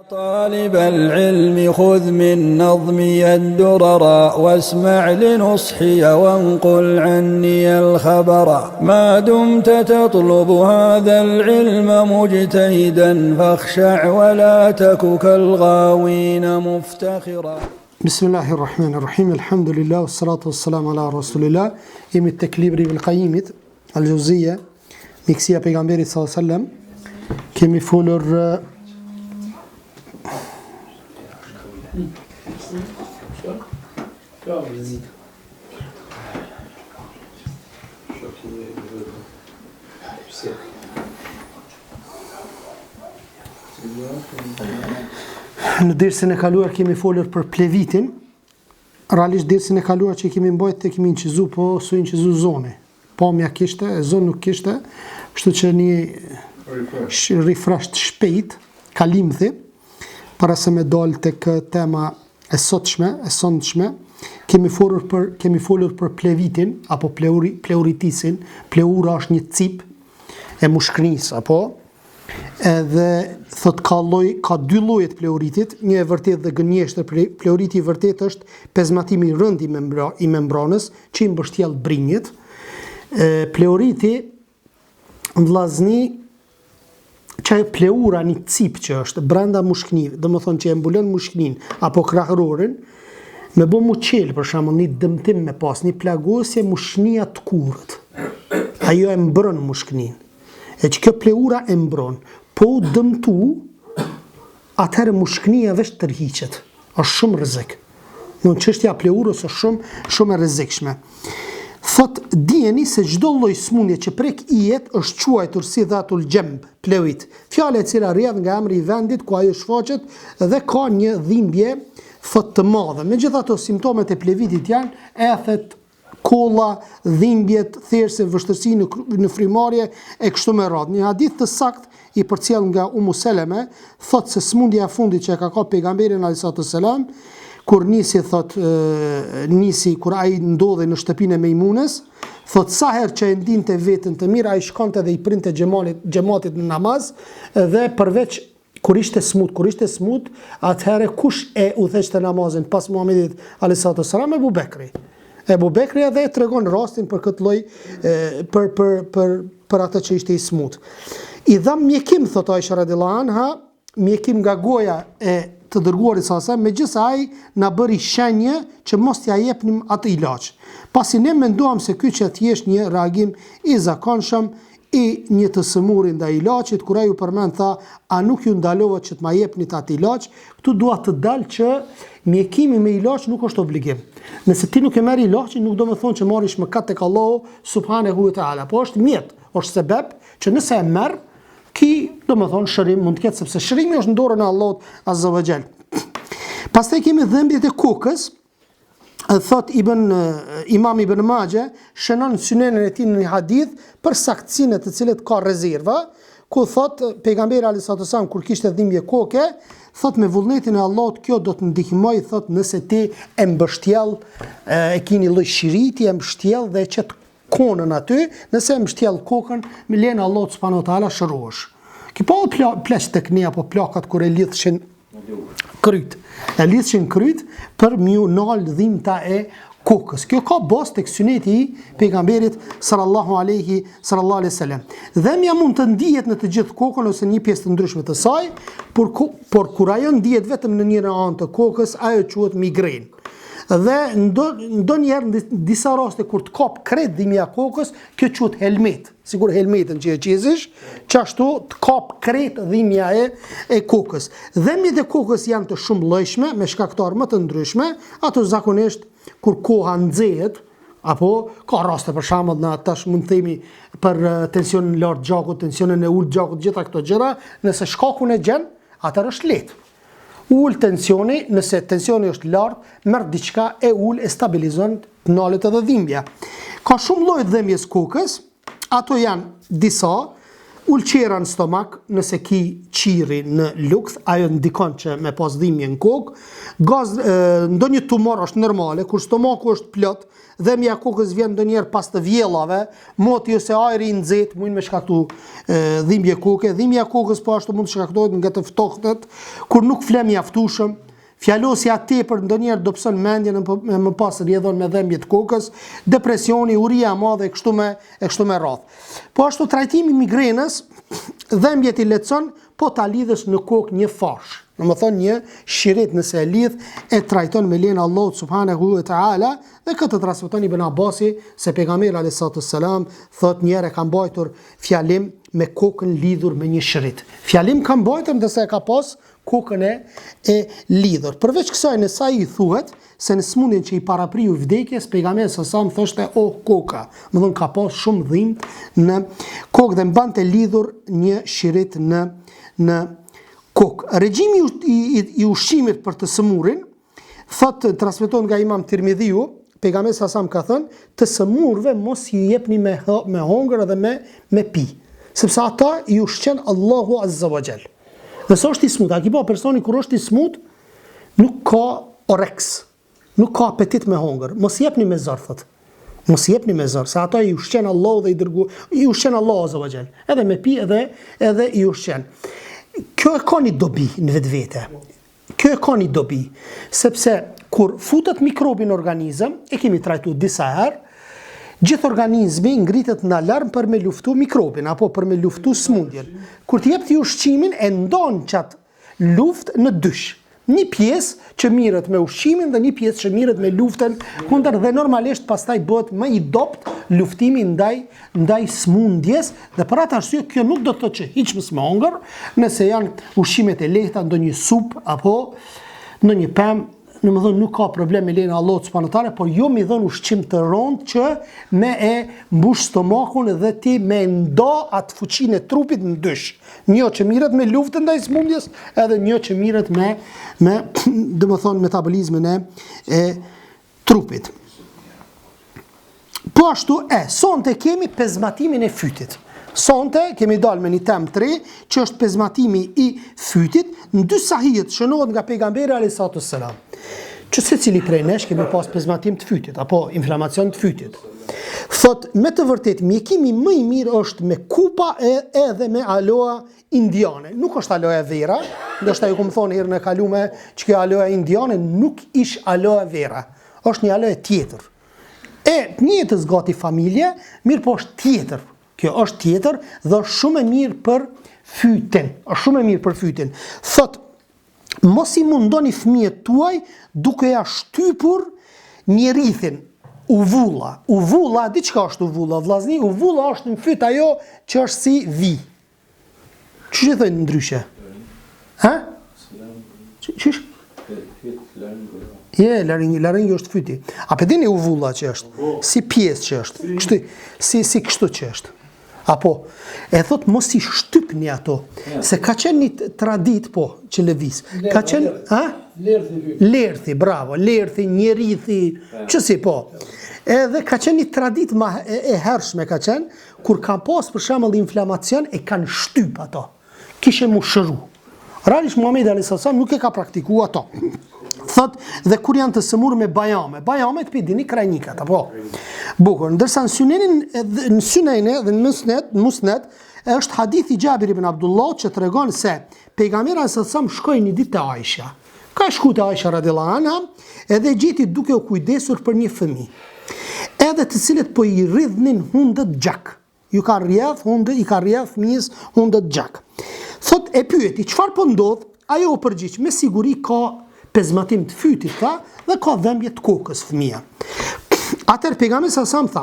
طالب العلم خذ من نظمي الدرر واسمع لنصحي وانقل عني الخبر ما دمت تطلب هذا العلم مجتهدا فاخشع ولا تك كالغاوين مفتخرا. بسم الله الرحمن الرحيم الحمد لله والصلاة والسلام على رسول الله. Jemi tek libri i Qayyimit Al-Juzeyya, miksia pejgamberit sallallahu alaihi wasallam. Kemi folur në dersën e kaluar kemi folur për plevitin. Realisht dersën e kaluar që kemi mbajtur te kemi incizu, po su incizu zone. Pamja kishte, e zonë nuk kishte, kështu që një refresh të shpejt, kalimthi, para se me dalë tek tema e sotshme, kemi folur për plevitin apo pleuritisin. Pleura është një cip e mushkënisë, apo edhe thot ka dy lloje të pleuritit, një e vërtet dhe gënjeshtër. Pleuriti i vërtet është pezmatimi i rënd i membranës që i mbështjell brinjët. Pleuriti vllazni që pleura një cip që është brenda mushknive, do më thonë që e mbulon mushknin apo krahërorin, me bo mu qelë për shembull një dëmtim me pas, një plagosje mushknia të kurët. Ajo e mbron mushknin. E që kjo pleura e mbron, po u dëmtu, atëherë mushknia veç tërhiqet. Është shumë rrezik. Në çështja pleurës është shumë e rrezikshme. Thot dijeni se çdo lloj smundje që prek ijet është quajtur si dhatul gjemb, pleurit. Fjala e cila rrjedh nga emri i vendit ku ajo shfaqet dhe ka një dhimbje thot të madhe. Megjithatë simptomet e plevitit janë ethet, kolla, dhimbjet, therse, vështirësi në frymarrje e kështu me radhë. Një hadith të saktë i përcjell nga Ummu Seleme thot se smundja e fundit që ka pejgamberi alayhis salam, kur nisi kur ai ndodhej në shtëpinë e Mejmunës, thot sa herë që e ndinte veten të mirë, ai shkonte dhe i printe xhamatit në namaz, dhe përveç kur ishte smut, atëherë kush e udhëzonte namazin pas Muhamedit alayhis salam? Ebu Bekri edhe tregon rastin për këtë lloj për atë që ishte i smut. I dham mjekim, thot Aisha radhiyallahu anha, mjekim nga goja e të dërguarit sa, megjithëse ai na bëri shenjë që mos t'ia jepnim atë ilaç. Pasi ne menduam se ky që thjesht një reagim i zakonshëm i një të sëmuri ndaj ilaçit, kur ai u përmend tha, a nuk ju ndalova që të ma jepni atë ilaç? Ktu dua të dalë që mjekimi me ilaç nuk është obligim. Nëse ti nuk e merr ilaçin, nuk do të thonë që marrish mëkat tek Allahu subhanahu wa taala, po është mjet, është sebeb që nëse e merr ki, do më thonë, shërim mund të ketë, sepse shërimi është në dorën e Allahut azza wa jall. Pastaj kemi dhëmbjet e kokës. Thot Imam Ibn Majah shënon synenën e tij në një hadith për saktësinë të cilët ka rezerva, ku thot pejgamberi alayhis salam kur kishte dhimbje koke, thot me vullnetin e Allahut kjo do të ndihmoj, thot nëse ti e mbështjell, e keni lloj shiriti, e mbështjell dhe qet konën aty, nëse e mbështjell kokën, me lenë Allahut subhanahu wa taala shërohesh. Ki po pleq tek ne apo plakat kur e lidhshin kryt. E lidhshin kryt për miu nal dhimbta e kokës. Kjo ka bazë tek syneti i pejgamberit sallallahu alaihi wasallam. Dhëmbja mund të ndihet në të gjithë kokën ose një pjesë të ndryshme të saj, por kur ajo ndihet vetëm në një anë të kokës, ajo quhet migren. Dhe ndonjëherë në disa raste kur të kap krejt dhimbja kokës, kjo quhet helmet. Sigur helmetën që e qizish, qashtu të kap krejt dhimbja e kokës. Dhimbjet e kokës janë të shumë llojshme, me shkaktarë më të ndryshme. Ato zakonisht kur koha nxehet, apo ka raste për shembull na tash mund të themi për tensionin lart gjakut, tensionin e ulët gjakut, gjitha këto gjëra, nëse shkakun e gjen, atëherë është lehtë. Ul tensioni, nëse tensioni është lart, merr diçka e ul e stabilizon nalet edhe dhimbja. Ka shumë lloje dhimbjes kokës, ato janë disa, ulqera në stomak, nëse ki qiri në lukth, ajo ndikon që me pas dhimbje në kokë. Ndonjë tumor është normale, kur stomaku është plot, dhemja e kokës vjen ndonjëherë pas të vjellave, moti ose ajri i nxehtë mund me shkaktu dhimbje koke. Dhimbja e kokës po ashtu mund të shkaktohet nga të ftohtet, kur nuk flem mjaftueshëm. Fjalosja tepër ndonjëherë dobëson mendjen e më pas rrjedhon me dhimbje të kokës, depresioni, uria e madhe e kështu me radhë. Po ashtu trajtimi i migrenës, dhimbjet i lehtëson, po ta lidhësh në kokë një fash. Domethënë një shirit nëse e lidh e trajton me lejen e Allahut subhanahu wa taala, dhe këtë transmeton Ibn Abbasi se pejgamberi alayhis salam thot njëherë ka mbajtur fjalim me kokën lidhur me një shirit. Fjalim ka mbajtur ndërsa e ka pas kokën e lidhur. Përveç kësaj në sa i thuhet se në smundjen që i parapriu vdekjes, pejgamberi sa thoshte o koka, më thon ka pas shumë dhimbje në kokë dhe mbante lidhur një shirit në kokë. Regjimi i ushqimit për të sëmurin, thot transmeton nga Imam Tirmidhiu, pejgamberi sa ka thënë, të sëmurve mos i jepni me hongër dhe me pi, sepse ata i ushqen Allahu azza wa jall. Nëse është i smut, a ki po personi kur është i smut, nuk ka oreks, nuk ka apetit me hongër, mos i jepni me zor, thot. Mos i jepni me zor, se ata i ushqen Allahu dhe i ushqen Allahu azza wa jall. Edhe me pi edhe i ushqen. Kjo e ka një dobi në vetvete. Kjo e ka një dobi, sepse kur futet mikrobi në organizëm, e kemi trajtuar disa herë, gjithë organizmi ngritet në alarm për me luftu mikrobin, apo për me luftu smundjen. Kur të jep ti ushqimin, e ndon qatë luft në dysh. Një pjesë që mirët me ushqimin dhe një pjesë që mirët me luftën kundër, dhe normalisht pastaj bëhet më i dopt luftimi ndaj smundjes, dhe për atë arsye kjo nuk do të thotë që hiç mos më hongër, nëse janë ushqimet e lehta, ndonjë supë apo ndonjë pemë, domethënë nuk ka problem me lejen e Allahut subhanahu wa taala, por jo mi dhon ushqim të rënd që me e mbush stomakun dhe ti me ndo atë fuqinë e trupit në dysh. Një që mirët me luftën ndaj smundjes, edhe një që mirët me domethënë metabolizmin e trupit. Po ashtu sonte kemi pezmatimin e fytit. Sonte kemi dalë me një temë 3, që është pezmatimi i fytit, në dy sahijet shënohet nga pejgamberi alayhis salam, që secili prej nesh kemi pas pezmatim të fytit, apo inflamacion të fytit. Thot, me të vërtet, mjekimi më i mirë është me kupa edhe me aloe indiane. Nuk është aloe vera, ndoshta ju më thonë herën e kalume që kjo aloe indiane nuk ish aloe vera, është një aloe tjetër. E njëtës gati familje, mirë po është tjetër. Kjo është tjetër dhe është shumë e mirë për fytin. Është shumë e mirë për fytin. Thot, mos i mundoni fëmijët tuaj duke ja shtypur njerithin, uvulla. Uvulla, di çka është uvulla, vllazni? Uvulla është në fyt ajo që është si vi. Ç'është thënë ndryshe? Ha? Ç'ish? Laringi është fyti. A pe dini uvulla që është? Si pjesë që është? Si kështu që është? Apo, e thot mos i shtypni ato, se ka qenë një tradit, po, që lëviz. Ka qenë, ha? Lerthi, bravo, lerthi, njerithi, që si, po. Edhe ka qenë një tradit e hershme ka qenë, kur ka pas për shembull inflamacion e kanë shtyp ato. Kishe mu shëru. Realisht Muhamedi alayhis salam nuk e ka praktikuar ato. Thot, dhe kur janë të sëmurë me bajame. Bajamet për dini krajnikat, apo? Bukur, ndërsa në synene dhe në musnet, është hadithi Gjabir ibn Abdullah që të regon se pejgamberi alayhis salam shkoi një ditë te Aisha. Ka shku te Aisha radhiyallahu anha, edhe gjeti duke u kujdesur për një fëmijë. Edhe të cilët po i rridhnin hundët gjak. I ka rrjedh fëmijës hundët gjak. Thot, e pyeti, çfarë po ndodh? Ajo u përgjigj, me siguri ka pezmatim të fytit ka dhe ka dhëmbje të kokës fëmia. Atëherë pejgamberi sa tha,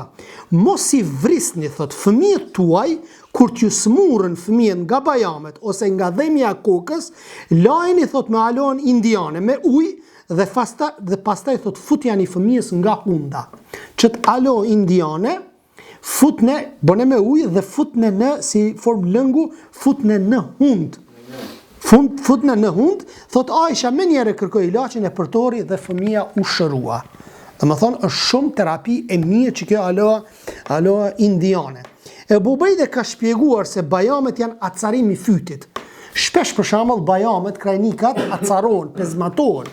mos i vrisni, thot, fëmijët tuaj kur t'ju smurën fëmijën nga bajamet ose nga dhëmbja e kokës, lajni, thot, me aloe indiane, me ujë dhe pastaj thot futjani fëmijës nga hunda. Ç't aloe indiane futne, bëne me ujë dhe futne në si formë lëngu, futne në hund. Futne në hund, thot Aisha me njëre kërkoi ilaçin e përtori dhe fëmia u shërua. Domethënë është shumë terapi e mirë që kjo aloe indiane. Ebu Ubejde ka shpjeguar se bajamet janë acarim I fytit. Shpesh për shembull bajamet, krajnikat acarohen, pezmatohen.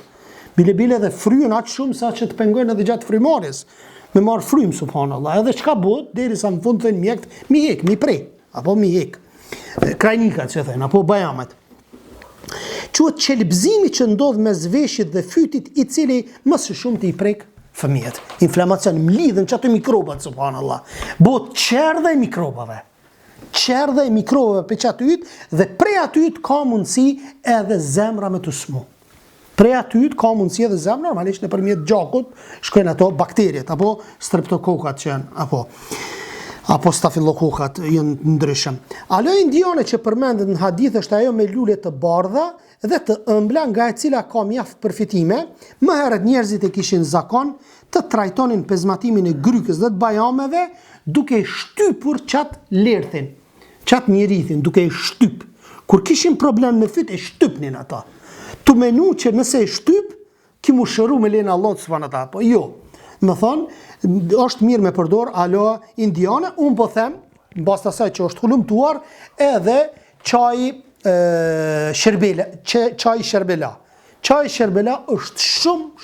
Bile dhe fryen aq shumë sa që të pengojnë edhe gjatë frymarrjes. Me marr frym subhanallahu. Edhe çka bëhet derisa në fund thënë mjekt, mi hek, mi prej, apo mi hek. Krajnikat që thënë, apo bajamet. Quhet qelbzimi që ndodh mes veshit dhe fytit I cili më së shumti I prek fëmijët. Inflamacion mlidhen çato mikrobat subhanallahu. Bëhet qerdha E mikrobave. Qerdha E mikrobave për qatë yt dhe prej atyt ka mundësi edhe zemra me të smu. Prej atyt ka mundësi edhe zemra, normalisht nëpërmjet gjakut shkojnë ato bakteriet apo streptokokat që janë apo stafylokokat janë ndryshëm. Alo indiane që përmendet në hadith është ajo me lule të bardha dhe të ëmbla nga e cila ka mjaft përfitime. Më herët njerëzit e kishin zakon të trajtonin pezmatimin e grykës dhe të bajameve duke shtypur qatë lerthin, qatë njerithin, duke shtyp. Kur kishin problem me fyt e shtypnin ata. Tu menu që nëse e shtyp, ki mu shëru me lena Allah të svan ata, po jo. Më thonë, është mirë me përdor aloe indiane, unë po them, në bas të asaj që është hullumtuar, edhe çaji sherbela. Çaji sherbela është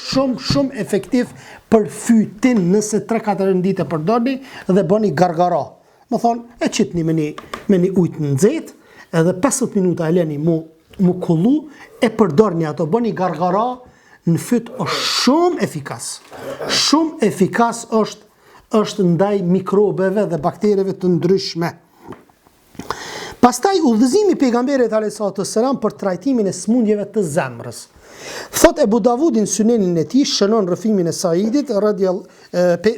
shumë efektiv për fytin nëse 3-4 ditë e përdorni dhe bëni gargara. Më thonë, e qitni me një ujtë në nxehtë, edhe 50 minuta e leni mu kullu, e përdorni ato, bëni gargara në fyt është shumë efikas. Shumë efikas është ndaj mikrobeve dhe baktereve të ndryshme. Pastaj udhëzimi pejgamberit a.s. për trajtimin e smundjeve të zemrës. Thot Ebu Davudin Sunenin e tij shënon rrëfimin e Saidit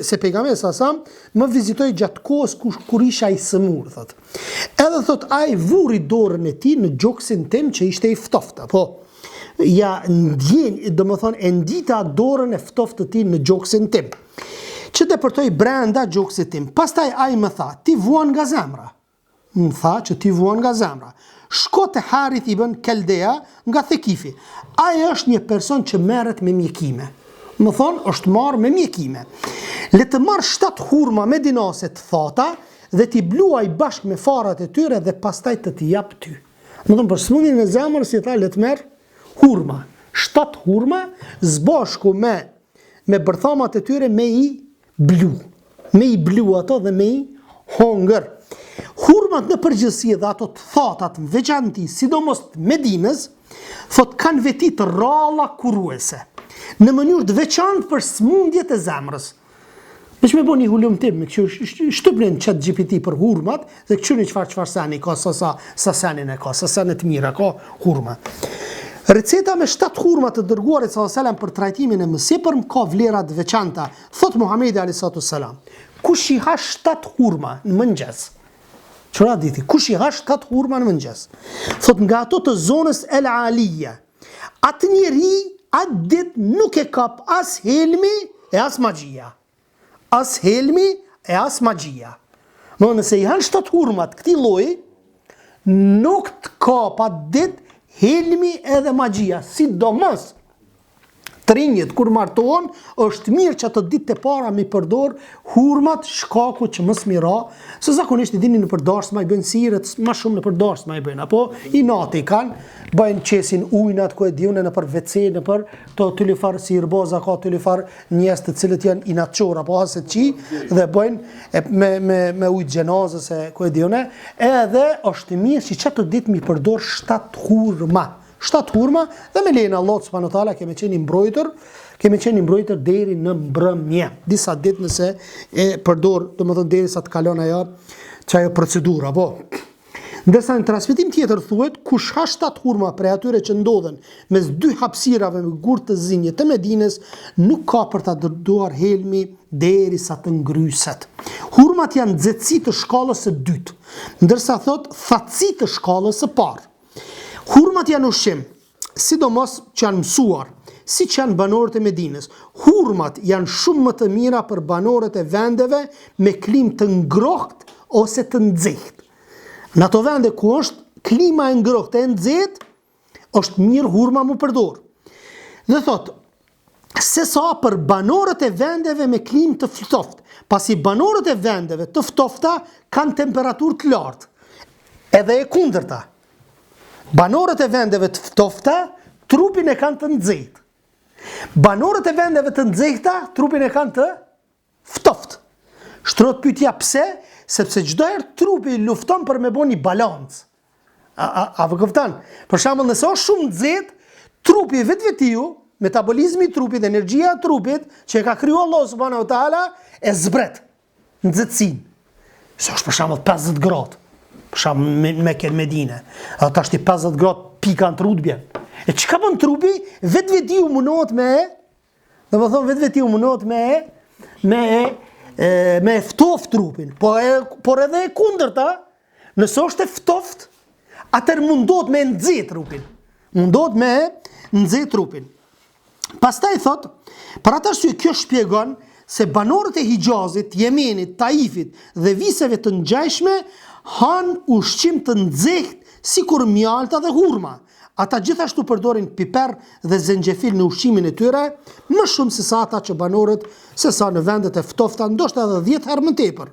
se pejgamberi sasam më vizitoi gjatë kohës kur isha I sëmur, thot. Edhe thot ai vuri dorën e tij në gjoksin tim që ishte I ftoftë, po. Ja ndjen, domethënë e ndita dorën e ftoftë të tij në gjoksin tim. Që depërtoi brenda gjoksit tim. Pastaj ai më tha, ti vuan nga zemra. Më tha që ti vuan nga zemra. Shko te Harith ibn Keldea nga Thekifi. Ai është një person që merret me mjekime. Më thonë, është marrë me mjekime. Le të marrë 7 hurma medinase të thata dhe t'i bluaj bashkë me farat e tyre dhe pastaj të t'i jap ty. Më thonë, për smundjen e zemrës si tha, le të merr hurma. 7 hurma zbashku me bërthamat e tyre me I blu. Me I blu ato dhe me I hongër. Hurmat në përgjithësi dhe ato të thatat në veçanti, sidomos të Medinës, thot kanë veti të ralla kuruese, në mënyrë të veçantë për smundjet e zemrës. Veç me bo një hulumtim, shtypnin ChatGPT për hurmat, dhe këqyni qfar seni ka, sa senin e ka, sa senet mira ka hurma. Receta me 7 hurma të dërguarit s.a.s. për trajtimin e mësipër më ka vlerat veçanta, thot Muhamedi a.s. Kush I ha 7 hurma në mëngjes? Qëra diti, kush I ha 7 hurma në mëngjes? Thot nga ato të zonës El Alija, atë njeri atë dit nuk e kap as helmi e as magjia. As helmi e as magjia. Më nëse I han 7 hurmat këti lloji, nuk të kap atë dit helmi edhe magjia, sidomos të rinjët kur martohen, është mirë që ato ditë e para mi përdor hurmat shkaku që mos mira, se zakonisht I dini në përdarsma I bëjnë sirët, ma shumë në përdarsma I bëjnë, apo I nati kanë, bëjnë qesin ujnat, ku e diune në për WC, në për të lifar si irboza, ka të lifar njes të cilët janë inatçor, apo haset qi, dhe bëjnë me ujtë gjenazës, ku e diune, edhe është mirë që çato ditë mi përdor 7 hurma. 7 hurma dhe me lejnë Allah subhanahu wa taala kemi qenë mbrojtër deri në mbrëmje. Disa ditë nëse e përdor, domethënë derisa të kalon ajo procedura, po. Ndërsa në transmetim tjetër thuhet, kush ha 7 hurma prej atyre që ndodhen mes 2 hapësirave me gurë të zinje të Medinës, nuk ka për ta dërduar helmi derisa të ngryset. Hurmat janë nxehtësi të shkallës së dytë, ndërsa thot thatësi të shkallës së parë. Hurmat janë ushqim, sidomos që janë mësuar, si që janë banorët e Medinës. Hurmat janë shumë më të mira për banorët e vendeve me klim të ngrohtë ose të nxehtë. Në ato vende ku është klima e ngrohtë e nxehtë, është mirë hurma mu përdor. Dhe thot, se sa për banorët e vendeve me klimë të ftoftë, pasi banorët e vendeve të ftofta kanë temperaturë të lartë, edhe e kundërta. Banorët e vendeve të ftofta, trupin e kanë të nxehtë. Banorët e vendeve të nxehta, trupin e kanë të ftoftë. Shtrohet pyetja pse? Sepse çdo herë trupi lufton për me bëni balancë. A vë kupton? Për shembull, nëse është shumë nxehtë, trupi vetvetiu, metabolizmi i trupit, energjia e trupit që e ka krijuar Allahu subhanahu wa taala e zbret nxehtësinë. Se është për shembull 50 gradë. Për shembull me Medinë. Ata është 50 gradë pika në trut bjen. E çka bën trupi? Vetvetiu mundohet me ftoft trupin, por edhe e kundërta, nëse është e ftoft, atër mundohet me nxehtë trupin. Pastaj thot, për atë arsye kjo shpjegon se banorët e Hijazit, Yemenit, Taifit dhe viseve të ngjashme han ushqim të nxehtë sikur mjalta dhe hurma. Ata gjithashtu përdorin piper dhe zenxhefil në ushqimin e tyre, më shumë se sa ata që banorët, se sa në vendet e ftofta, ndoshta edhe 10 herë më tepër.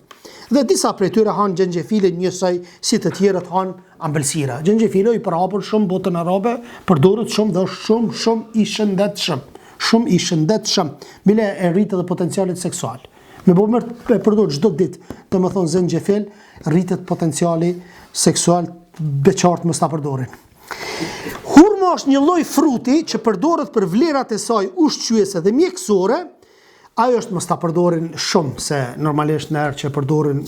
Dhe disa prej tyre han xhenxhefilin njësoj si të tjerët han ambëlsira. Xhenxhefili i përhapur shumë botën arabe, përdoret shumë dhe është shumë i shëndetshëm. Bile e rritet edhe potencialit seksual. Me e përdor çdo ditë, domethënë xhenxhefil, rritet potenciali seksual, beqartë mos ta përdorin. Hurma është një lloj fruti që përdoret për vlerat e saj ushqyese dhe mjekësore. Ajo është mos ta përdorin shumë, se normalisht në herë që përdorin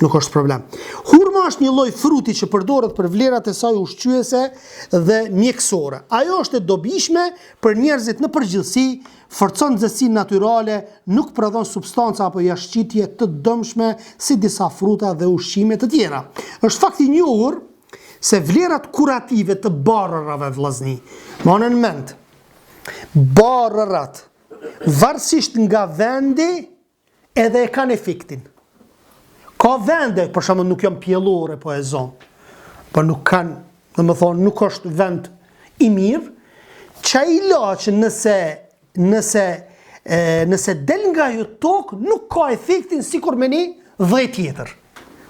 nuk është problem. Hurma është një lloj fruti që përdoret për vlerat e saj ushqyese dhe mjekësore. Ajo është e dobishme për njerëzit në përgjithësi, forcon nxehtësinë natyrale, nuk prodhon substanca apo jashtëqitje të dëmshme si disa fruta dhe ushqime të tjera. Është fakt i njohur se vlerat kurative të barrërave, vllazni, më në mend, barrërat, varësisht nga vendi, edhe e kanë efektin. Ka vende, për shembull nuk janë pjellore, po e zonë, po nuk kanë, domethënë nuk është vend i mirë, çaj ilaç nëse del nga ajo tokë, nuk ka efektin sikur me një dhej tjetër.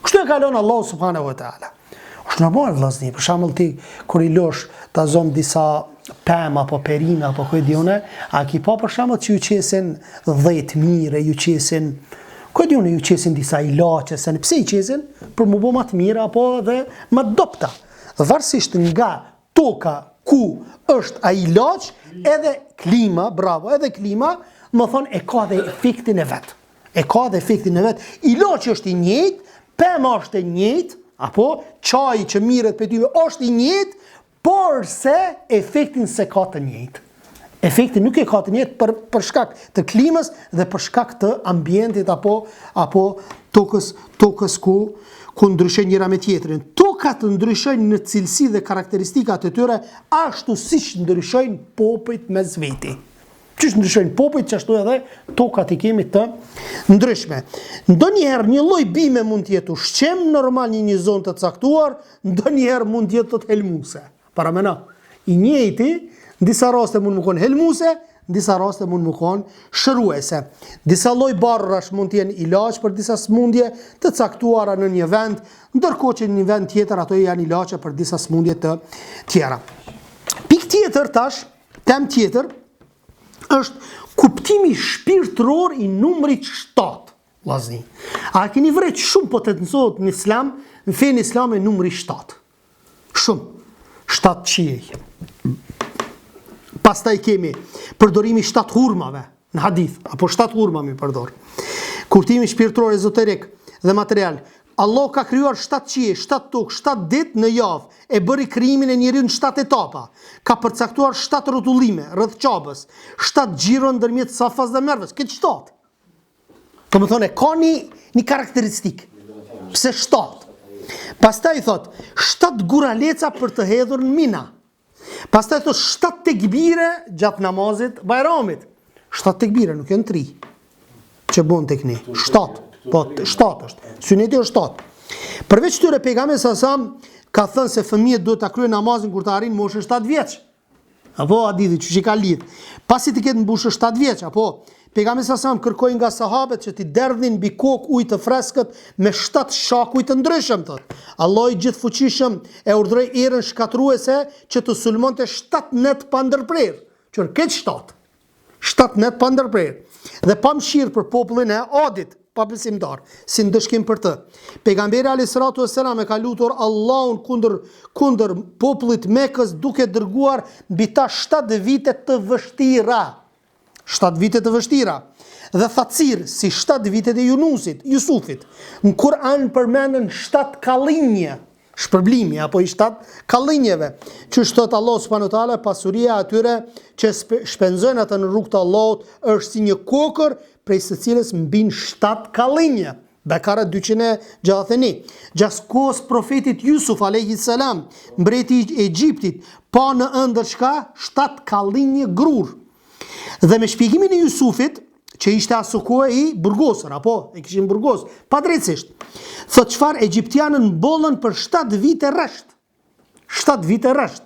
Kështu e ka lënë Allahu subhanahu wa taala. Është normal vllazni, për shembull ti kur I losh ta zon disa pemë apo perina apo kujdione, a ki pa për shembull që ju qesin 10 mire, ju qesin kujdione, ju qesin disa ilaçe, se pse I qesin? Për mu bë më të mira apo edhe më dopta. Varësisht nga toka ku është ai ilaç, edhe klima, edhe klima, më thon e ka dhe efektin e vet. Ilaçi është I njëjtë, pema është e njëjtë, apo çaji që mirret për ty është I njëjtë, por se efektin se ka të njëjtë. Efektin nuk e ka të njëjtë për shkak të klimës dhe për shkak të ambientit apo tokës ku ndryshojnë njëra me tjetrin. Tokat ndryshojnë në cilësi dhe karakteristikat e tyre ashtu siç ndryshojnë popujt mes veti. Çish ndryshojnë popujt, çashtu edhe tokat I kemi të ndryshme. Ndonjëherë një lloj bime mund të jetë ushqim normal në një zonë të caktuar, ndonjëherë mund të jetë të helmuse. Para mëna, I njëjti, në disa raste mund të qenë helmuse, në disa raste mund të qenë shëruese. Disa lloj barrash mund të jenë ilaç për disa smundje të caktuara në një vend, ndërkohë që në një vend tjetër ato janë ilaçe për disa smundje të tjera. Pikë tjetër tash, temë tjetër është kuptimi shpirtëror I numrit 7, vllazni. A keni vërejt shumë potencohet në Islam, në fenë islame numri 7. Shumë. 7 qiej. Pastaj kemi përdorimi 7 hurmave në hadith, apo 7 hurma mi përdor. Kuptimi shpirtëror ezoterik dhe material. Allah ka krijuar 7 qiej, 7 tokë, 7 ditë në javë, e bëri krijimin e njeriut në 7 etapa. Ka përcaktuar 7 rrotullime rreth qabës, 7 xhiro ndërmjet Safas dhe Merves, këtë 7. Domethënë ka një karakteristik. Pse 7? Pastaj thot 7 guraleca për të hedhur në Mina. Pastaj thot 7 tekbire gjatë namazit Bajramit. 7 tekbire, nuk janë 3. Që bën tek ne? 7. Po 7 është. Suneti është 7. Përveç këtyre pejgamberi sa ka thënë se fëmijët duhet ta kryejnë namazin kur të arrijnë moshën 7 vjeç. Apo hadithi që i ka lidh. Pasi të ketë mbushur 7 vjeç, apo pejgamberi sa kërkoi nga sahabët që t'i derdhin mbi kokë ujë të freskët me 7 shakuj të ndryshëm thot. Allah i gjithfuqishëm e urdhëroi erën shkatruese që të sulmonte 7 net pa ndërprer. Që këtë 7 net pa ndërprer. Dhe pa mëshirë për popullin e Adit, pa besimtar, si ndëshkim për të. Pejgamberi alayhis salatu wassalam e ka lutur Allahun kundër popullit Mekës duke dërguar mbi ta 7 vite të vështira. 7 vite të vështira. Dhe thatësirë si 7 vitet e Jusufit. Në Kur'an përmenden 7 kallinje, shpërblimi apo i 7 kallinjeve, që thot Allah subhanahu wa taala, pasuria atyre që shpenzojnë atë në rrugt të Allahut është si një kokër prej së cilës mbin 7 kallinje. Bekara 261. Gjatë kohës profetit Jusuf alayhis salam, mbreti i Egjiptit, pa në ëndër çka 7 kallinje grur. Dhe me shpjegimin e Jusufit, që ishte asukua i burgosër, apo e kishin burgos, pa drejtësisht, thot çfarë egjiptianën bollën për 7 vite rresht. 7 vite rresht.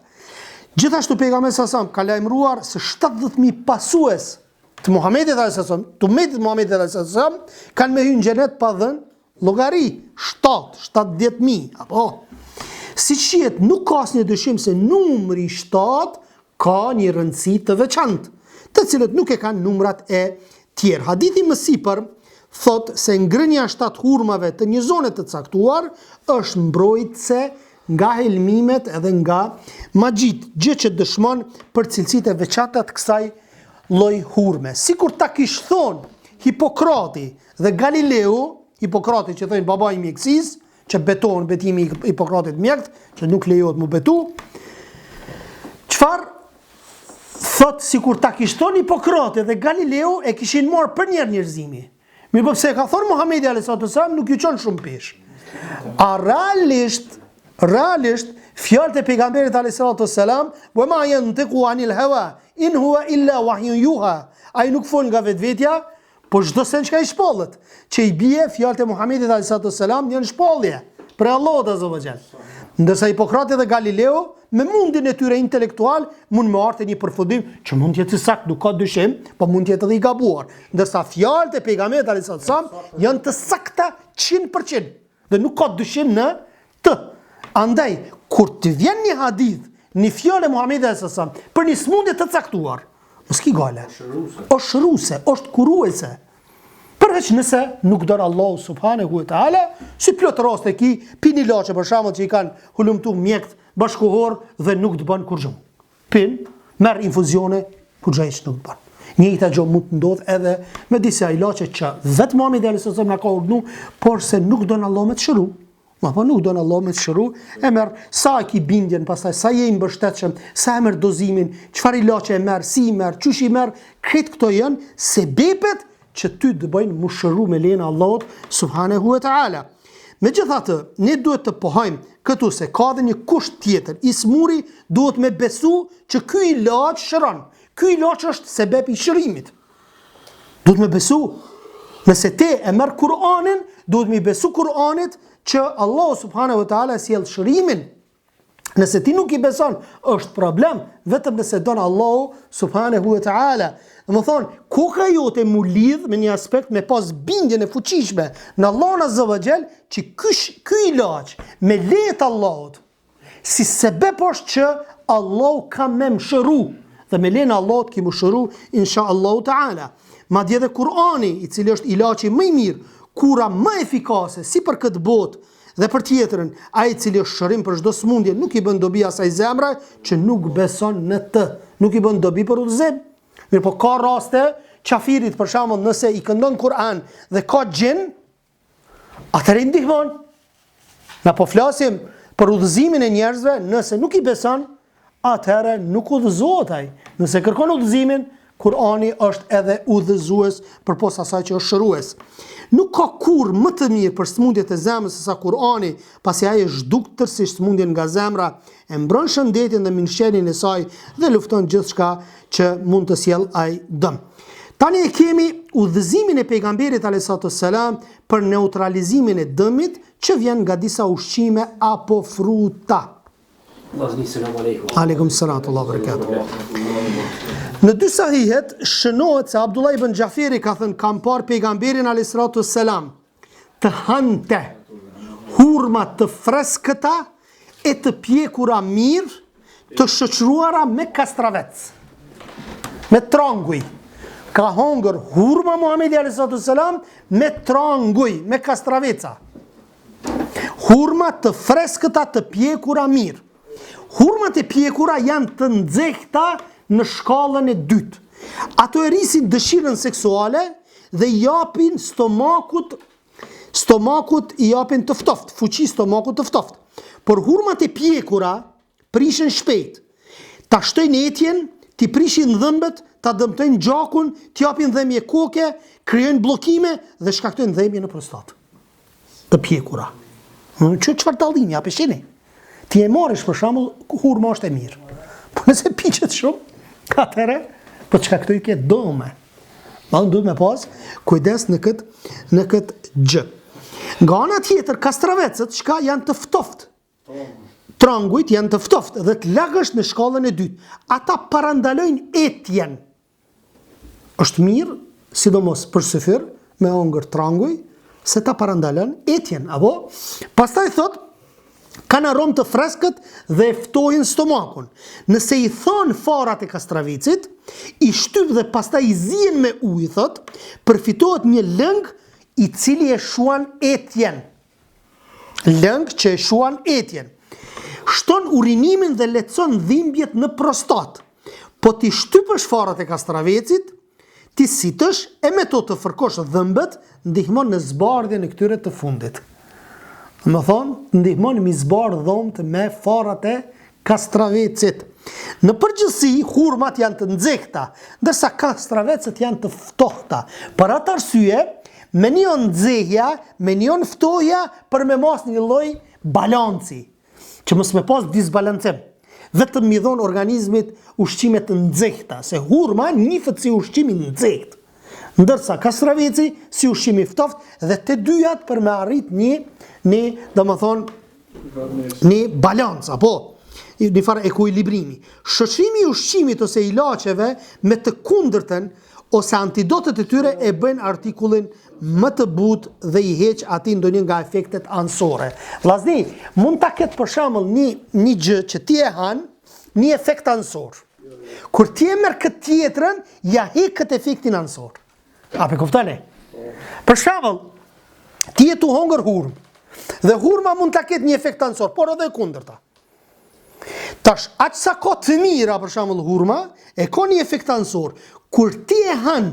Gjithashtu pejgamberi sa ka lajmëruar se 70.000 pasues të Muhamedit alayhis salam, të ummetit Muhamedit alayhis salam, kanë me hyrë në xhenet pa dhënë llogari. 70.000, apo. Si shihet, nuk ka asnjë dyshim se numri 7 ka një rëndësi të veçantë, të cilët nuk e kanë numrat e tjerë. Hadithi më sipër thot se ngrënia 7 hurmave të një zone të caktuar është mbrojtëse nga helmimet edhe nga magjit, gjë që dëshmon për cilësitë e veçanta të kësaj lloj hurme. Sikur ta kish thonë Hipokrati dhe Galileu, Hipokrati që thonë babai i mjekësisë, që beton betimi i Hipokratit mjekt, që nuk lejohet mu betu. Çfarë thot sikur ta kish thonë Hipokrati dhe Galileu e kishin marrë për njerëzimi. Mirë po pse ka thonë Muhamedi alayhis salam nuk ju çon shumë pesh. A realisht fjalët e pejgamberit alayhis salam, "Wa ma yantiqu anil hawa, in huwa illa wahyun yuha." Ai nuk fol nga vetvetja, po çdo sen çka i shpollet, që i bie fjalët e Muhamedit alayhis salam janë shpollje për Allahut azza wa jall. Ndërsa Hipokrati dhe Galileu me mundin e tyre intelektual mund me arte një përfundim që mund të jetë sakt, nuk ka dyshim, po mund të jetë edhe i gabuar. Ndërsa fjalët e pejgamberit alayhis salam janë të sakta 100% dhe nuk ka dyshim në të. Andaj kur të vjen një hadith, një fjalë e Muhamedit alayhis salam për një smundje të caktuar, mos ki gale. Është shëruse, është kuruese. Përveç nëse nuk don Allahu subhanahu wa taala, si plot raste ki pini ilaçe për shembull që i kanë hulumtu mjekt bashkohor dhe nuk të bën kurrë. Pin, merr infuzione, kurrë nuk të bën. Njëjta gjë mund të ndodh edhe me disa ilaçe që vetë Muhamedi alayhis salam na ka urdhëruar, por se nuk don Allahu me të shëru. Apo nuk don Allahu me të shëru, e merr sa ki bindjen, pastaj sa je i mbështetshëm, sa e merr dozimin, çfarë ilaçe e merr, si i merr, çush i merr, këtë këto janë sebepet që ty të bëjnë mu shëru me lejen e Allahut subhanahu wa taala. Megjithatë, ne duhet të pohojmë këtu se ka dhe një kusht tjetër. I smuri duhet me besu që ky ilaç shëron. Ky ilaç është sebeb i shërimit. Duhet me besu. Nëse te e merr Kur'anin, duhet me besu Kur'anit që Allahu subhanahu wa taala sjell shërimin. Nëse ti nuk i beson, është problem, vetëm nëse don Allahu subhanahu wa taala. Dhe më thonë, koka jote mu lidh me një aspekt me pas bindjen e fuqishme në Allahun azza wa jall që ky ilaç me lejet Allahut si sebeb është që Allahu ka me mshëru dhe me lejen e Allahut ki më shëru insha Allahu taala. Madje edhe Kur'ani, i cili është ilaçi më i mirë, kura më efikase si për këtë botë dhe për tjetrën, ai i cili është shërim për çdo smundje, nuk i bën dobi asaj zemre që nuk beson në të, nuk i bën dobi për udhëzim. Mirë po ka raste, qafirit për shembull nëse i këndon Kur'an dhe ka gjin, atëherë i ndihmon. Na po flasim për udhëzimin e njerëzve, nëse nuk i beson, atëherë nuk udhëzohet ai. Nëse kërkon udhëzimin, Kur'ani është edhe udhëzues përpos asaj që është shërues. Nuk ka kur më të mirë për smundjet e zemrës se sa Kur'ani, pasi ai është zhduk tërësisht smundjen nga zemra, e mbron shëndetin dhe mirëqenien e saj dhe lufton gjithçka që mund të sjell ai dëm. Tani e kemi udhëzimin e pejgamberit alayhis salam për neutralizimin e dëmit që vjen nga disa ushqime apo fruta. Aleikum salam wa barakatuh. Në dy sahihet shënohet se Abdullah ibn Gjafiri ka thënë kam parë pejgamberin alayhis salatu wassalam të hante hurma të freskëta e të pjekura mirë të shoqëruara me kastravec, me tranguj. Ka hongër hurma Muhamedi alayhis salatu wassalam me tranguj, me kastraveca. Hurma të freskëta të pjekura mirë. Hurmat e pjekura janë të nxehta në shkallën e dytë. Ato e rrisin dëshirën seksuale dhe i japin stomakut i japin të ftoft, fuqi stomakut të ftoft. Por hurmat e pjekura prishin shpejt. Ta shtojnë etjen, ti prishin dhëmbët, ta dëmtojnë gjakun, ti japin dhëmje koke, krijojnë bllokime dhe shkaktojnë dhëmje në prostatë. Të pjekura. Çfarë dallimi ja peshini? Ti e marrësh për shembull hurma është e mirë. Po nëse piqet shumë, atëherë po çka ke dome. Mallë duhet me pas kujdes në këtë gjë. Nga ana tjetër kastravecët çka janë të ftoft. Trangujt janë të ftoft dhe të lagësht në shkallën e dytë. Ata parandalojnë etjen. Është mirë, sidomos për syfir, me hongër tranguj, se ta parandalon etjen, apo? Pastaj thot kanë aromë të freskët dhe e ftojnë stomakun. Nëse i thon farat e kastravicit, i shtyp dhe pastaj i zien me ujë, thot, përfitohet një lëng i cili e shuan etjen. Lëng që e shuan etjen. Shton urinimin dhe lehtëson dhimbjet në prostat. Po ti shtypësh farat e kastravicit, ti sitësh e me to të fërkosh dhëmbët, ndihmon në zbardhjen e këtyre të fundit. Më thonë, ndihmon mi zbardh dhomët me farat e kastravecit. Në përgjithësi, hurmat janë të nxehta, ndërsa kastravecet janë të ftohta. Për atë arsye, menion nxehja, menion ftohja për me mos një lloj balanci, që mos me pas disbalancim. Vetëm mi dhon organizmit ushqime të nxehta, se hurma njihet si ushqim i nxehtë. Ndërsa kastraveci si ushqim i ftoft dhe të dyjat për me arrit një balans, apo një farë ekuilibrimi. Shoqërimi i ushqimit ose ilaçeve me të kundërtën ose antidotet e tyre e bëjnë artikullin më të butë dhe i heq ati ndonjë nga efektet anësore. Vllazni, mund ta ketë për shembull një gjë që ti e han, një efekt anësor. Kur ti e merr këtë tjetrën, ja hek këtë efektin anësor. A pe kuptoni? Për shembull, ti e tu hongër hurmë, dhe hurma mund ta ketë një efekt anësor, por edhe e kundërta. Tash, aq sa ka të mira për shembull hurma, e ka një efekt anësor. Kur ti e han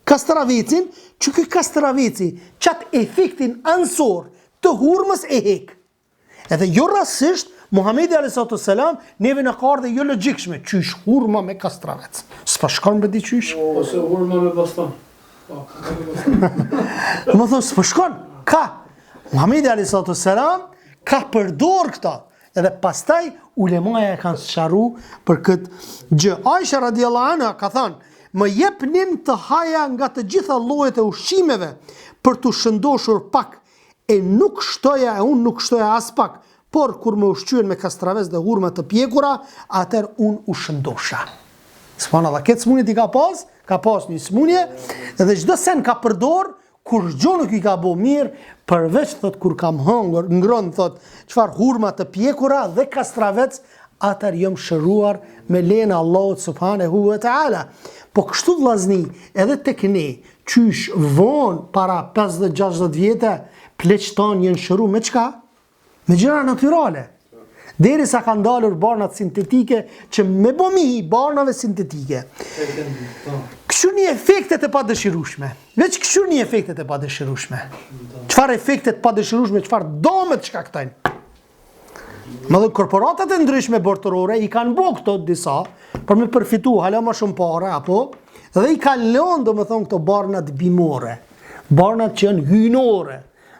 kastravecin, që ky kastraveci çat efektin anësor të hurmës e hek. Edhe jo rastësisht Muhamedi alayhis salam neve na ka ardhur jo logjikshme, qysh hurma me kastravec. S'pa shkon me diçysh. Ose hurma me baston. Më thonë s'pa shkon. Ka Muhamedi alayhis salam ka përdor këta. Edhe pastaj ulemaja e kanë sqaru për këtë gjë. Aisha radiallahu anha ka thënë, më jepnin të haja nga të gjitha llojet e ushqimeve për të shëndoshur pak, unë nuk shtoja as pak, por kur më ushqyen me kastravec dhe hurma të pjekura, atëherë unë u shëndosha. Subhanallahu, këtë smundje ti ka pas një smundje, dhe çdo sen ka përdor, kur gjë nuk i ka bo mirë, përveç thot kur kam hëngër, ngron thot çfarë hurma të pjekura dhe kastravec, atëherë jam shëruar me lejen e Allahut subhanahu wa taala. Po kështu vllazni, edhe tek ne, qysh von para 50-60 vjetë, pleqton janë shëru me çka? Me gjëra natyrale. Derisa kanë dalur barnat sintetike që me bomi barnave sintetike. Kështu një efektet e padëshirueshme. Veç kështu një efektet e padëshirueshme. Çfarë efektet padëshirueshme, çfarë domet shkaktojnë? Më dhe korporatat e ndryshme botërore i kanë bo këto disa për me përfitu hala ma shumë pare, apo, dhe i kanë lënë do më thonë këto barnat bimore, barnat që janë hynore,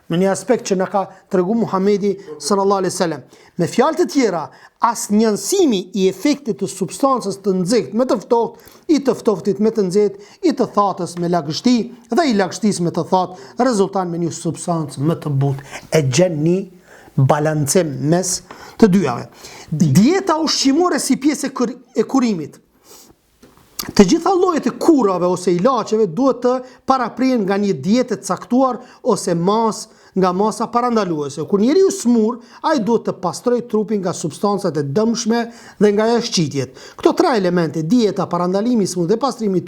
në një aspekt që në ka të regu Muhamedi sallallahu alaihi wasallam. Me fjalë të tjera, as njënsimi i efektit të substancës të nxehtë me të ftohtë, i të ftoftit me të nxehtë, i të thatës me lagështi dhe i lagështisë me të thatë, rezulton me një substancë më të butë. E gjen një balancim mes të dyjave. Dieta ushqimore si pjesë e kurimit. Të gjitha llojet e kurave ose ilaçeve duhet të paraprihen nga një dietë e caktuar ose nga masa parandaluese. Kur njeriu smur, ai duhet të pastrojë trupin nga substancat e dëmshme dhe nga shqitjet. Këto tre elemente, dieta, parandalimi i smut dhe pastrimi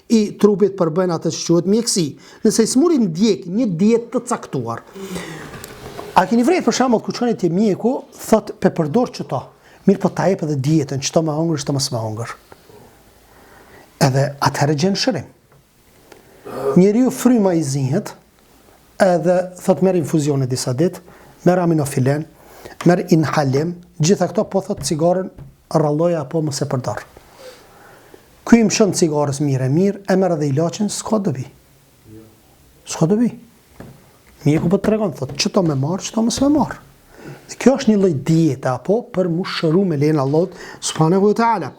i trupit përbën atë që quhet mjeksi. Nëse i smuri ndjek një dietë të caktuar. A keni vërejt për shembull kur shkoni te mjeku, thot pe përdor çto. Mirë po ta jep edhe dietën, çto më hungër, çto mos më hungër. Edhe atëherë gjen shërim. Njeriu fryma i zihet, edhe thot merr infuzione disa ditë, merr aminofilen, merr inhalim, gjitha këto po thot cigaren ralloj apo mos e përdor. Ky më shon cigares mirë, e merr edhe ilaçin, s'ka dobi. S'ka dobi. Mjeku po tregon thot çto më marr, çto mos më marr. Dhe kjo është një lloj diete apo për mu shëru me lejen e Allahut subhanahu wa taala.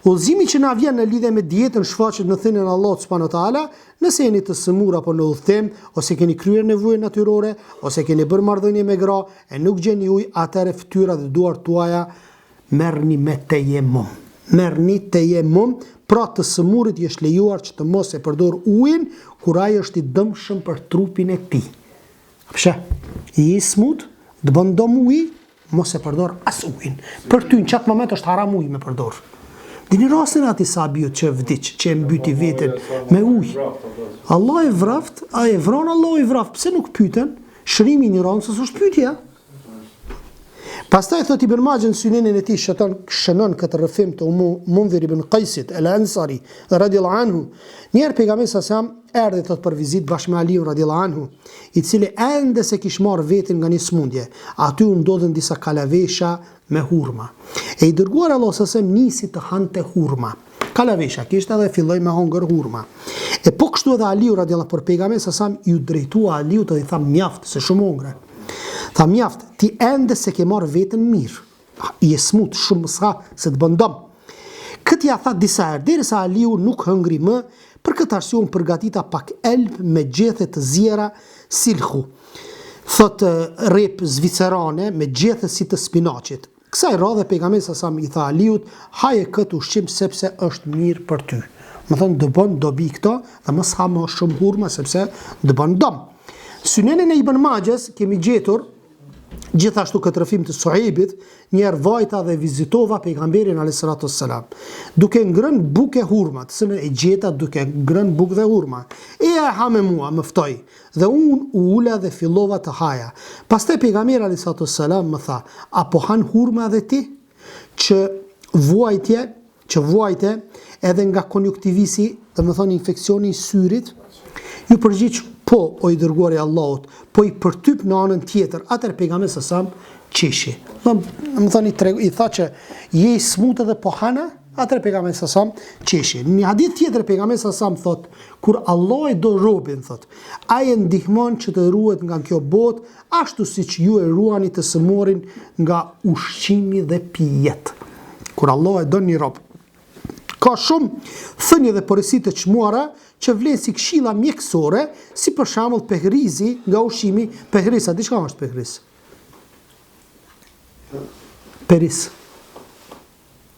Udhëzimi që na vjen në lidhje me dietën shfaqet në thënien e Allahut subhanahu wa taala, nëse jeni të smur apo në udhtim, ose keni kryer nevojë natyrore, ose keni bërë marrëdhënie me gra e nuk gjeni ujë, atëherë fytyra dhe duart tuaja merrni me tejemum. Merrni tejemum, pra të smurit i është lejuar që të mos e përdor ujin kur ai është i dëmshëm për trupin e tij. Pse? I smut, të bën dom uji, mos e përdor as ujin. Për ty në çat moment është haram uji me përdor. Dini rastin ati sabiut që vdiq, që e mbyti veten me ujë. Allah e vraft, a e vron Allah e vraft. Pse nuk pyeten? Shrimi një rancës është pyetja. Pastaj thot Ibn Majah në Sunenin e tij shënon këtë rrëfim të Mundhir ibn Qaisit al-Ansari radhiyallahu anhu. Njëherë pejgamberi sa erdhi thot për vizitë bashkë me Aliun radhiyallahu anhu, i cili ende se kishte marrë veten nga një smundje. Aty u ndodhen disa kalavesha me hurma. E i dërguar Allah sa nisi të hante hurma. Kalavesha kishte edhe filloi me hongër hurma. E po kështu edhe Aliu radhiyallahu për pejgamberin sa ju drejtua Aliut dhe i tha mjaft se shumë hongre. Tha mjaft, ti ende se ke marrë veten mirë. I e smut shumë s'ka se të bën dëm. Këtë ja tha disa herë, derisa Aliu nuk hëngri më, për këtë arsye unë përgatita pak elb me gjethe të zjera silhu. Thot rep zvicerane me gjethe si të spinaqit. Kësaj radhe pejgamberi sa i tha Aliut, haje këtë ushqim sepse është mirë për ty. Më thënë dë bën dobi këto dhe mos ha më shumë hurma sepse dë bën dëm. Sunenin e Ibn Majahs kemi gjetur gjithashtu këtë rrëfim të Suhaibit, njerë vajta dhe vizitova pejgamberin alayhisalatu wassalam, duke ngrën bukë hurma, të cilën e gjeta duke ngrën bukë dhe hurma. E ha me mua, më ftoi, dhe unë u ula dhe fillova të haja. Pastaj pejgamberi alayhisalatu wassalam më tha, apo han hurma dhe ti? Që vuajtje edhe nga konjuktivisi, dhe më thonë infeksioni i syrit, ju përgjigj po o i dërguari i Allahut, po i përtyp në anën tjetër, atëherë pejgamberi sa qeshi. Më thoni i tha që je i smut edhe po hana, atëherë pejgamberi sa qeshi. Në një hadith tjetër pejgamberi sa thot, kur Allah e do robin thot, ai e ndihmon që të ruhet nga kjo botë, ashtu siç ju e ruani të smurin nga ushqimi dhe pijet. Kur Allah e do një rob. Ka shumë thënie dhe porositë të çmuara që vlen si këshilla mjekësore, si për shembull pehrizi nga ushqimi, pehrisa, di çka është pehris?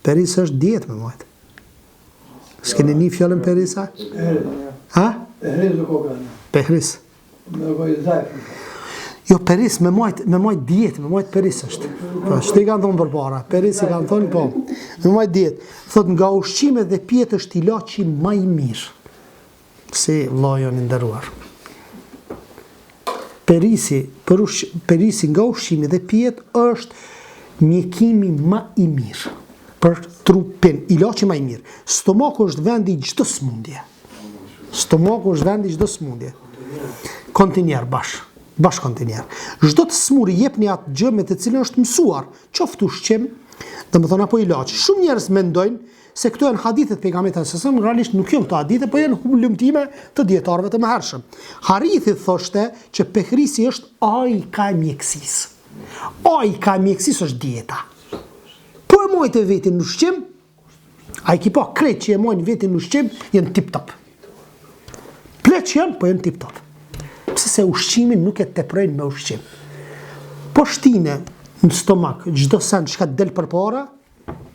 Peris është dietë më vajt. S'keni një fjalën perisa? Ha? Pehris. Jo, peris, me majt dietë, me majt peris është. Shtë i kanë thonë përpara, peris i kanë thonë, po, me majt dietë. Thot, nga ushqime dhe pjetë është ilaçi më i mirë. Si vllajon i nderuar. Perisi nga ushqime dhe pjetë është mjekimi më i mirë për trupin, ilaçi më i mirë. Stomaku është vendi i çdo smundje. Kontinjer bash kontinjer. Çdo të smuri jepni atë gjë me të cilën është mësuar, qoftë ushqim, domethënë apo ilaç. Shumë njerëz mendojnë se këto janë hadithet pejgamberit sallallahu alajhi wasallam, realisht nuk janë këto hadithe, por janë hulumtime të dietarëve të mëhershëm. Harithi thoshte që pehrisi është ai ka mjekësisë. Ai ka mjekësisë është dieta. Po e mojtë vetin në ushqim, ai ki po krejt që e mojnë vetin në ushqim, janë tip-top. Pleq janë, po janë tip-top. Pse se ushqimin nuk e teprojnë me ushqim. po shtine në stomak çdo sen çka del përpara,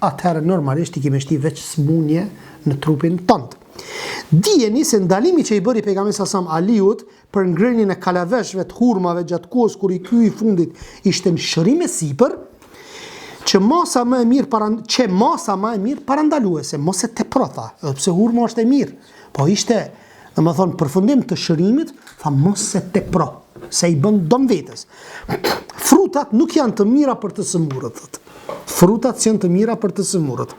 atëherë normalisht i kemi shti veç smunje në trupin tënd. Dijeni se ndalimi që i bëri pejgamberi sallallahu Aliut për ngrënien e kalaveshëve të hurmave gjatë kohës kur i ky i fundit ishte në shërim e sipër, që masa më e mirë parandaluese, mos e teprotha, edhe pse hurma është e mirë, po ishte, domethënë përfundim të shërimit, tha mos se tepro, se i bën dom vetes. Frutat nuk janë të mira për të sëmurët, thotë. Frutat janë të mira për të sëmurët.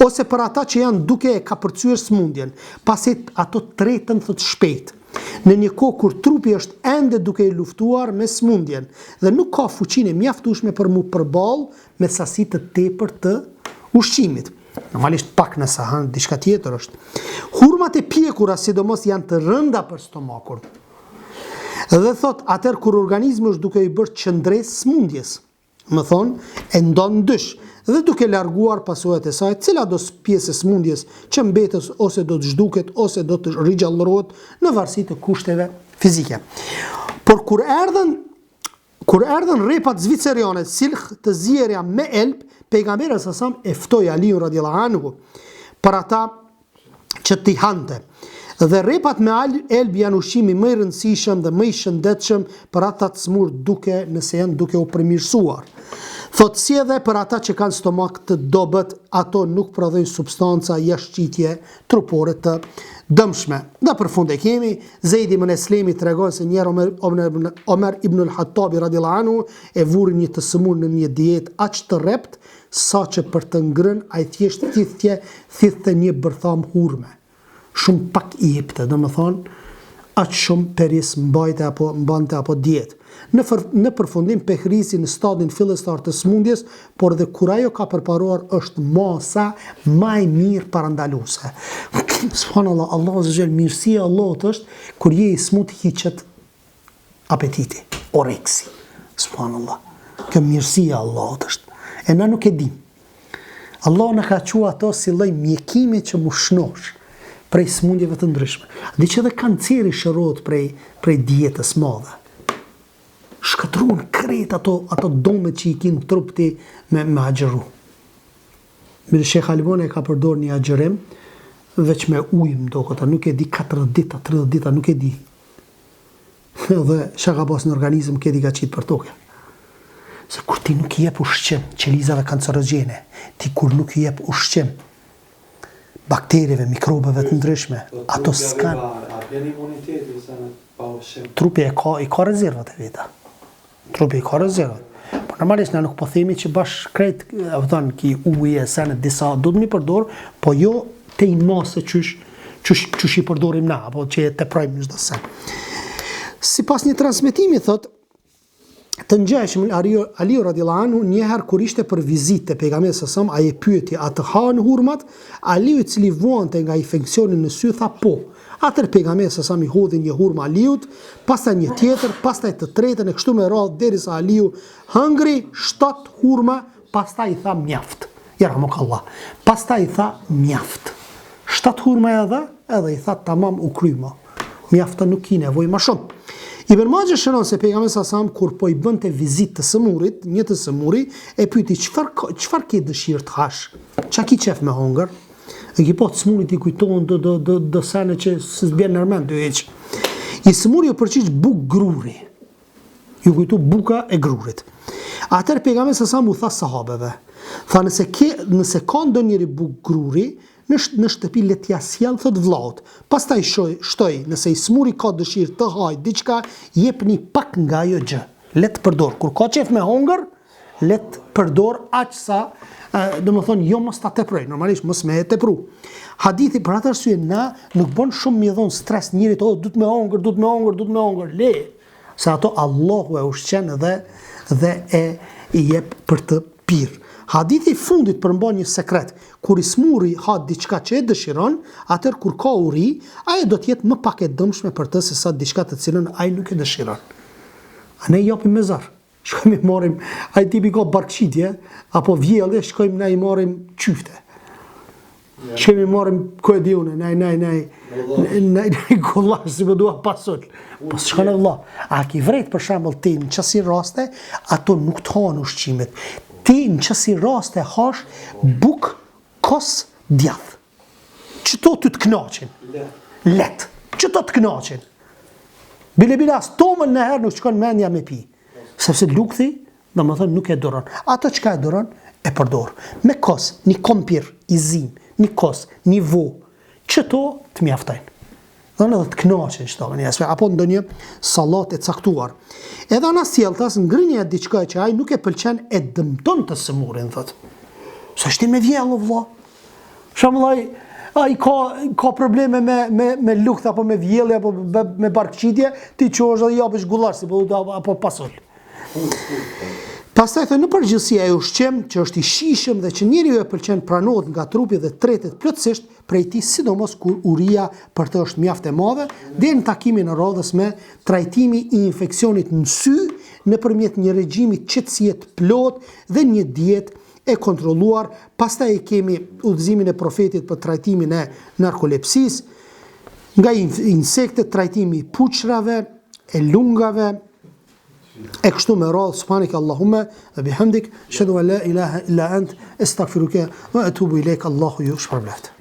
Ose për ata që janë duke e kapërcyer smundjen, pasi ato tretën thot shpejt. Në një kohë kur trupi është ende duke i luftuar me smundjen dhe nuk ka fuqinë e mjaftueshme për mu përballë me sasi të tepërt të ushqimit. Normalisht pak nëse han diçka tjetër është. Hurmat e pjekura sidomos janë të rënda për stomakun. Dhe thot atëherë kur organizmi është duke i bërë qëndres smundjes, më thonë, e ndonë dysh, dhe duke larguar pasojat e saj, cila do pjesë e smundjes që mbetës ose do të zhduket ose do të rigjallërohet në varësi të kushteve fizike. Por kur erdhën repat zviceriane, silh të zjerja me elb, pejgamberi sasam e ftoi Aliun radhiyallahu anhu për ata që t'i hante. Dhe repat me elb janë ushqimi më i rëndësishëm dhe më i shëndetshëm për ata të smur nëse janë duke u përmirësuar. Thot si edhe për ata që kanë stomak të dobët, ato nuk prodhojnë substanca jashtëqitje trupore të dëmshme. Dhe për fund e kemi, Zeid ibn Eslemi tregon se njerë Omer ibn al-Hattabi radhiyallahu anhu e vuri një të sëmur në një dietë aq të rrept, sa që për të ngrënë ai thjesht thithte një bërtham hurme. Shumë pak i jepte, domethënë aq shumë peris mbante apo dietë. Në përfundim pehrisi në stadin fillestar të smundjes, por dhe kur ajo ka përparuar është masa më e mirë parandaluese. Subhanallahu, Allahu azza jall, mirësia e Allahut është kur je i smut hiqet apetiti, oreksi. Subhanallahu. Kjo mirësia e Allahut është. E na nuk e dim. Allah na ka thua ato si lloj mjekimi që mu shnosh prej smundjeve të ndryshme. Dhe që dhe kanceri shërohet prej dietës madhe. Shkatruan krejt ato domet që i kinë trup ti me agjeru. Mirë Shekh Albani ka përdor një agjerim veç me ujë mdokota, nuk e di 40 dita, 30 dita, nuk e di. Dhe çka ka pas në organizëm ke di ka qitë për toke. Se kur ti nuk i jep ushqim qelizave kancerogjene, ti kur nuk i jep ushqim bakterieve, mikrobeve të ndryshme, ato s'kan. Trupi i ka rezervat e veta. Trupi i ka rezervat. Por normalisht na nuk po themi që bash krejt, ki ujë, senet disa do të mi përdor, po jo te i masë qysh i përdorim na, apo që e teprojmë çdo sen. Sipas një transmetimi thot, të ngjashëm Aliu radhiyallahu anhu njëherë kur ishte për vizitë te pejgamberi sallallahu alajhi wasallam, ai e pyeti a të han hurmat, Aliu i cili vuante nga infeksioni në sy tha po. Atëherë pejgamberi sallallahu alajhi wasallam i hodhi një hurmë Aliut, pastaj një tjetër, pastaj të tretën e kështu me radhë derisa Aliu hëngri 7 hurma, pastaj i tha mjaft. Yarhamukallah. Pastaj i tha mjaft. 7 hurma edhe i tha tamam u kryma. Mjafta nuk ki nevojë më shumë. Ibn Majah shënon se pejgamberi sallallahu kur po i bënte vizitë të sëmurit, një të sëmuri, e pyeti çfarë ke dëshirë të hash? Çka ki qef me hongër? E ki po të sëmurit i kujtohen do sene që s'bjen nërmend dy heq. I sëmuri ju përqiq buk gruri. Ju kujtu buka e grurit. Atëherë pejgamberi sallallahu u tha sahabeve, tha nëse ka ndonjëri buk gruri, në shtëpi le t'ja sjell thot vllaut. Pastaj shtoj, nëse i smuri ka dëshirë të haj diçka, jepni pak nga ajo gjë. Le të përdor. Kur ka qef me hongër, le të përdor aq sa, domethënë jo mos ta teproj, normalisht mos me e tepru. Hadithi për atë arsye na nuk bën shumë mi dhon stres njerit, duhet me hongër, le. Se ato Allahu e ushqen dhe e i jep për të pirë. Hadithi fundit përmban një sekret. Kur i smuri ha diçka që e dëshiron, atëherë kur ka uri, ai do të jetë më pak e dëmshme për të se sa diçka të cilën ai nuk e dëshiron. A ne japim me zar. Shkojmë i marrim, ai tipi ka barkëshitje apo vjellje, shkojmë na i marrim qyfte. Që mi marrim ku e diune, nej gollash si më dua pasull. Po s'ka në vëlla. A ki vrejt për shembull ti në qësi raste, ato nuk të hanë ushqimet. Ti në qësi raste hash buk, kos, djath. Qëto të knaqin. Let. Qëto të knaqin. Bile as tomën në herë nuk shkon mendja me pi. Sepse lukthi, do më thënë, nuk e duron. Ato çka e duron, e përdor. Me kos, një kompir, i zim, një kos, një vo, qëto të mjaftojnë. Dhe në dhe të knaqen qëto, apo ndonjë sallat e caktuar. Edhe anas tjeltas, ngrinja e diçka që ai nuk e pëlqen e dëmton të sëmurin, thot. Sa shti me vjellu, vlla. Shambullaj, ai ka probleme me lukt, apo me vjellje, apo me barkqitje, ti qosh dhe japësh gullash, apo pasull. Pastaj në përgjithësi ai ushqim që është i shijshëm dhe që njeriu e pëlqen pranohet nga trupi dhe tretet plotësisht prej tij, sidomos kur uria për të është mjaft e madhe, deri në takimin e radhës me trajtimi i infeksionit në sy nëpërmjet një regjimi qetësie të plot dhe një dietë e kontrolluar. Pastaj kemi udhëzimin e profetit për trajtimin e narkolepsisë, nga insektet, trajtimi i puçrave, e lungave, e kështu me radhë. Subhaneke Allahumma wa bihamdik, ashhadu an la ilaha illa ant, astaghfiruka wa atubu ilaik. Allahu ju shpërblet.